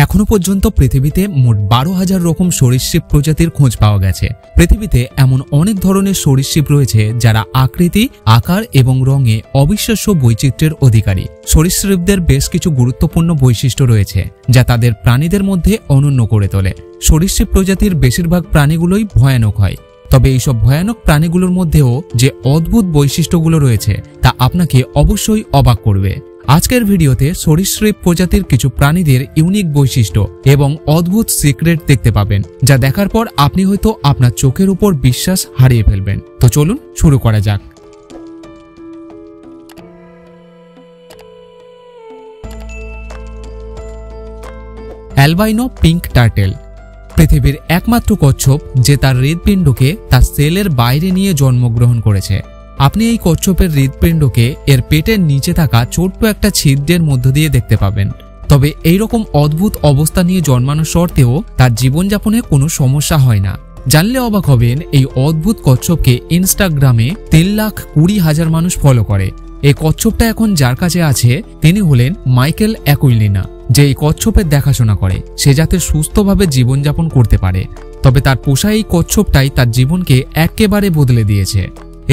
এখনো পর্যন্ত পৃথিবীতে মোট 12,000 রকম সরীসৃপ প্রজাতির খোঁজ পাওয়া গেছে। পৃথিবীতে এমন অনেক ধরনের সরীসৃপ রয়েছে যারা আকৃতি, আকার এবং রঙে অবিশ্বাস্য বৈচিত্র্যের অধিকারী। সরীসৃপদের বেশ কিছু গুরুত্বপূর্ণ বৈশিষ্ট্য রয়েছে যা তাদের প্রাণীদের মধ্যে অনন্য করে তোলে। সরীসৃপ প্রজাতির বেশিরভাগ প্রাণীগুলোই ভয়ানক হয়, তবে এইসব ভয়ানক প্রাণীগুলোর মধ্যেও যে অদ্ভুত বৈশিষ্ট্যগুলো রয়েছে তা আপনাকে অবশ্যই অবাক করবে। আজকের ভিডিওতে সরীসৃপ প্রজাতির কিছু প্রাণীদের ইউনিক বৈশিষ্ট্য এবং অদ্ভুত সিক্রেট দেখতে পাবেন, যা দেখার পর আপনি হয়তো আপনার চোখের উপর বিশ্বাস হারিয়ে ফেলবেন। তো চলুন শুরু করা যাক। অ্যালবাইনো পিঙ্ক টার্টেল পৃথিবীর একমাত্র কচ্ছপ যে তার হৃৎপিণ্ডকে তার সেলের বাইরে নিয়ে জন্মগ্রহণ করেছে। আপনি এই কচ্ছপের হৃৎপিণ্ডকে এর পেটের নিচে থাকা ছোট্ট একটা ছিদ্রের মধ্য দিয়ে দেখতে পাবেন। তবে এইরকম অদ্ভুত অবস্থা নিয়ে জন্মানোর সত্ত্বেও তার জীবনযাপনে কোনো সমস্যা হয় না। জানলে অবাক হবেন, এই অদ্ভুত কচ্ছপকে ইনস্টাগ্রামে 3,20,000 মানুষ ফলো করে। এই কচ্ছপটা এখন যার কাছে আছে তিনি হলেন মাইকেল অ্যাকুইলিনা, যে এই কচ্ছপের দেখাশোনা করে সে যাতে সুস্থভাবে জীবনযাপন করতে পারে। তবে তার পোষা এই কচ্ছপটাই তার জীবনকে একেবারে বদলে দিয়েছে।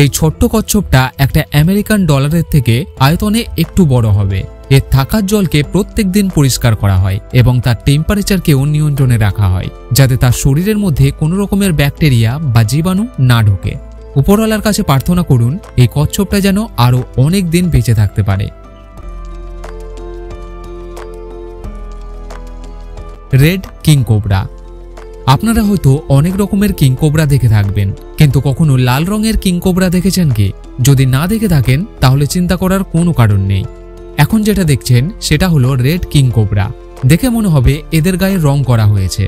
এই ছোট্ট কচ্ছপটা একটা আমেরিকান ডলারের থেকে আয়তনে একটু বড় হবে। এর থাকার জলকে প্রত্যেক দিন পরিষ্কার করা হয় এবং তার টেম্পারেচারকেও নিয়ন্ত্রণে রাখা হয় যাতে তার শরীরের মধ্যে কোনো রকমের ব্যাকটেরিয়া বা জীবাণু না ঢোকে। উপরওয়ালার কাছে প্রার্থনা করুন এই কচ্ছপটা যেন আরো অনেক দিন বেঁচে থাকতে পারে। Red king cobra. আপনারা হয়তো অনেক রকমের কিং কোবরা দেখে থাকবেন, কিন্তু কখনো লাল রঙের কিং কোবরা দেখেছেন কি? যদি না দেখে থাকেন তাহলে চিন্তা করার কোনো কারণ নেই। এখন যেটা দেখছেন সেটা হলো রেড কিং কোবরা। দেখে মনে হবে এদের গায়ে রং করা হয়েছে,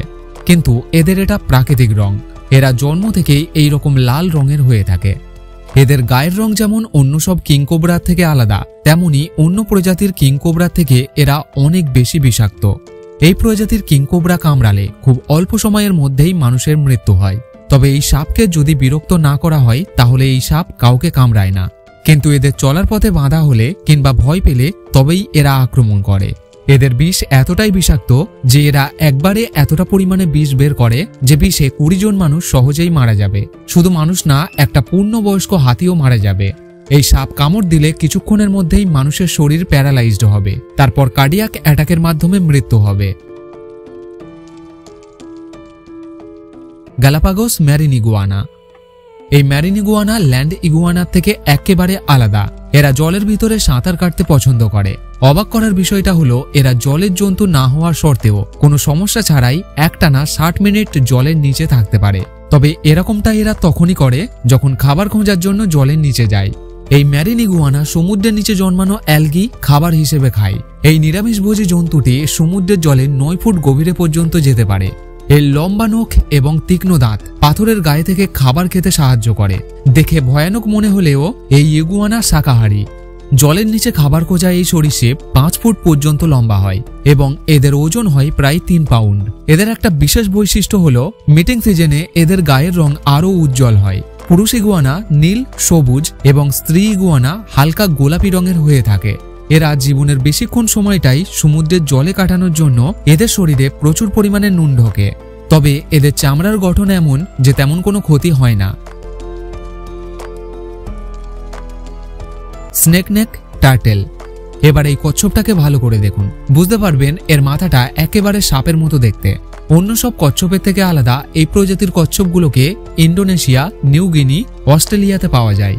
কিন্তু এদের এটা প্রাকৃতিক রং। এরা জন্ম থেকেই এই রকম লাল রঙের হয়ে থাকে। এদের গায়ের রং যেমন অন্য সব কিং কোবরার থেকে আলাদা, তেমনি অন্য প্রজাতির কিং কোবরার থেকে এরা অনেক বেশি বিষাক্ত। এই প্রজাতির কিং কোবরা কামড়ালে খুব অল্প সময়ের মধ্যেই মানুষের মৃত্যু হয়। তবে এই সাপকে যদি বিরক্ত না করা হয় তাহলে এই সাপ কাউকে কামড়ায় না, কিন্তু এদের চলার পথে বাধা হলে কিংবা ভয় পেলে তবেই এরা আক্রমণ করে। এদের বিষ এতটাই বিষাক্ত যে এরা একবারে এতটা পরিমাণে বিষ বের করে যে বিষে 20 জন মানুষ সহজেই মারা যাবে। শুধু মানুষ না, একটা পূর্ণবয়স্ক হাতিও মারা যাবে। এই সাপ কামড় দিলে কিছুক্ষণের মধ্যেই মানুষের শরীর প্যারালাইজড হবে, তারপর কার্ডিয়াক অ্যাটাকের মাধ্যমে মৃত্যু হবে। Galapagos marine iguana. এই ম্যারিন ইগুয়ানা ল্যান্ড ইগুয়ানার থেকে একেবারে আলাদা। এরা জলের ভিতরে সাঁতার কাটতে পছন্দ করে। অবাক করার বিষয়টা হলো এরা জলের জন্তু না হওয়ার সত্ত্বেও কোনো সমস্যা ছাড়াই একটানা 60 মিনিট জলের নিচে থাকতে পারে। তবে এরকমটা এরা তখনই করে যখন খাবার খোঁজার জন্য জলের নিচে যায়। এই ম্যারিন ইগুয়ানা সমুদ্রের নিচে জন্মানো অ্যালগি খাবার হিসেবে খায়। এই নিরামিষভোজী জন্তুটি সমুদ্রের জলে 9 ফুট গভীরে পর্যন্ত যেতে পারে। এর লম্বা নখ এবং তীক্ষ্ণ দাঁত পাথরের গায়ে থেকে খাবার খেতে সাহায্য করে। দেখে ভয়ানক মনে হলেও এই ইগুয়ানা শাকাহারী। জলের নিচে খাবার খোঁজা এই সরীসৃপ 5 ফুট পর্যন্ত লম্বা হয় এবং এদের ওজন হয় প্রায় 3 পাউন্ড। এদের একটা বিশেষ বৈশিষ্ট্য হলো মিটিং সিজনে এদের গায়ের রং আরও উজ্জ্বল হয়। পুরুষ ইগুয়ানা নীল, সবুজ এবং স্ত্রী ইগুয়ানা হালকা গোলাপি রঙের হয়ে থাকে। এরা জীবনের বেশিক্ষণ সময়টাই সমুদ্রের জলে কাটানোর জন্য এদের শরীরে প্রচুর পরিমাণে নুন ঢোকে। তবে এদের চামড়ার গঠন এমন যে তেমন কোনো ক্ষতি হয় না। স্নেকনেক টার্টেল। এবার এই কচ্ছপটাকে ভালো করে দেখুন, বুঝতে পারবেন এর মাথাটা একেবারে সাপের মতো দেখতে। অন্য সব কচ্ছপের থেকে আলাদা এই প্রজাতির কচ্ছপগুলোকে ইন্দোনেশিয়া, নিউ গিনি, অস্ট্রেলিয়াতে পাওয়া যায়।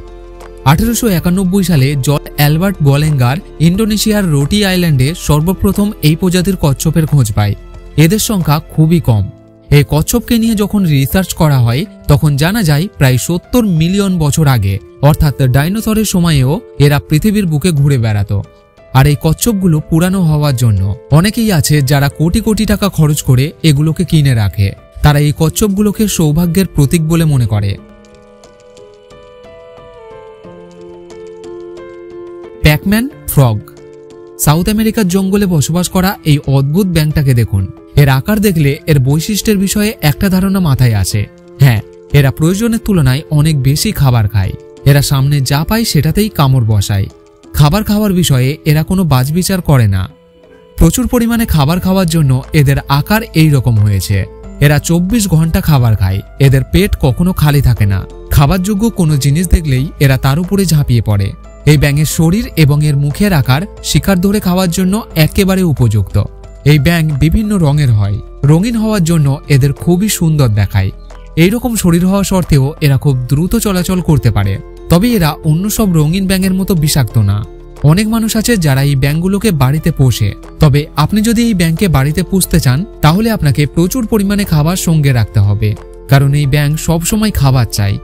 1891 সালে জন অ্যালবার্ট বলেঙ্গার ইন্দোনেশিয়ার রোটি আইল্যান্ডে সর্বপ্রথম এই প্রজাতির কচ্ছপের খোঁজ পায়। এদের সংখ্যা খুবই কম। এই কচ্ছপকে নিয়ে যখন রিসার্চ করা হয় তখন জানা যায় প্রায় 70 মিলিয়ন বছর আগে, অর্থাৎ ডাইনোসরের সময়েও এরা পৃথিবীর বুকে ঘুরে বেড়াতো। আর এই কচ্ছপগুলো পুরানো হওয়ার জন্য অনেকেই আছে যারা কোটি কোটি টাকা খরচ করে এগুলোকে কিনে রাখে। তারা এই কচ্ছপগুলোকে সৌভাগ্যের প্রতীক বলে মনে করে। Pac-Man frog. সাউথ আমেরিকার জঙ্গলে বসবাস করা এই অদ্ভুত ব্যাঙটাকে দেখুন। এর আকার দেখলে এর বৈশিষ্ট্যের বিষয়ে একটা ধারণা মাথায় আসে। হ্যাঁ, এরা প্রয়োজনের তুলনায় অনেক বেশি খাবার খায়। এরা সামনে যা পায় সেটাতেই কামড় বসায়। খাবার খাওয়ার বিষয়ে এরা কোনো বাছবিচার করে না। প্রচুর পরিমাণে খাবার খাওয়ার জন্য এদের আকার এই রকম হয়েছে। এরা 24 ঘন্টা খাবার খায়। এদের পেট কখনো খালি থাকে না। খাবার যোগ্য কোনো জিনিস দেখলেই এরা তার উপরে ঝাঁপিয়ে পড়ে। এই ব্যাঙের শরীর এবং এর মুখের আকার শিকার ধরে খাওয়ার জন্য একেবারে উপযুক্ত। এই ব্যাঙ বিভিন্ন রঙের হয়। রঙিন হওয়ার জন্য এদের খুবই সুন্দর দেখায়। এইরকম শরীর হওয়া সত্ত্বেও এরা খুব দ্রুত চলাচল করতে পারে। তবে এরা অন্য সব রঙিন ব্যাঙের মতো বিষাক্ত না। অনেক মানুষ আছে যারা এই ব্যাঙগুলোকে বাড়িতে পোষে। তবে আপনি যদি এই ব্যাঙকে বাড়িতে পুষতে চান তাহলে আপনাকে প্রচুর পরিমাণে খাবার সঙ্গে রাখতে হবে, কারণ এই ব্যাঙ সবসময় খাবার চায়।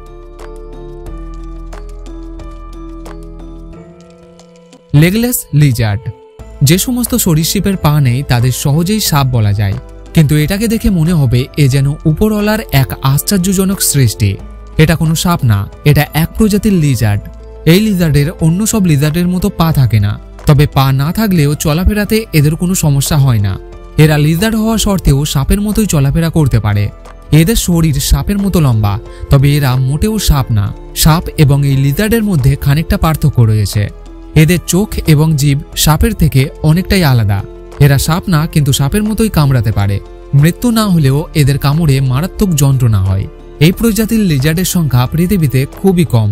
লেগলেস লিজার্ড। যে সমস্ত সরীসৃপের পা নেই তাদের সহজেই সাপ বলা যায়, কিন্তু এটাকে দেখে মনে হবে এ যেন উপরওয়ালার এক আশ্চর্যজনক সৃষ্টি। এটা কোনো সাপ না, এটা এক প্রজাতির লিজার্ড। এই লিজার্ডের অন্য সব লিজার্ডের মতো পা থাকে না, তবে পা না থাকলেও চলাফেরাতে এদের কোনো সমস্যা হয় না। এরা লিজার্ড হওয়া সত্ত্বেও সাপের মতোই চলাফেরা করতে পারে। এদের শরীর সাপের মতো লম্বা, তবে এরা মোটেও সাপ না। সাপ এবং এই লিজার্ডের মধ্যে খানিকটা পার্থক্য রয়েছে। এদের চোখ এবং জিভ সাপের থেকে অনেকটাই আলাদা। এরা সাপ না, কিন্তু সাপের মতোই কামড়াতে পারে। মৃত্যু না হলেও এদের কামড়ে মারাত্মক যন্ত্রণা হয়। এই প্রজাতির লিজার্ডের সংখ্যা পৃথিবীতে খুবই কম।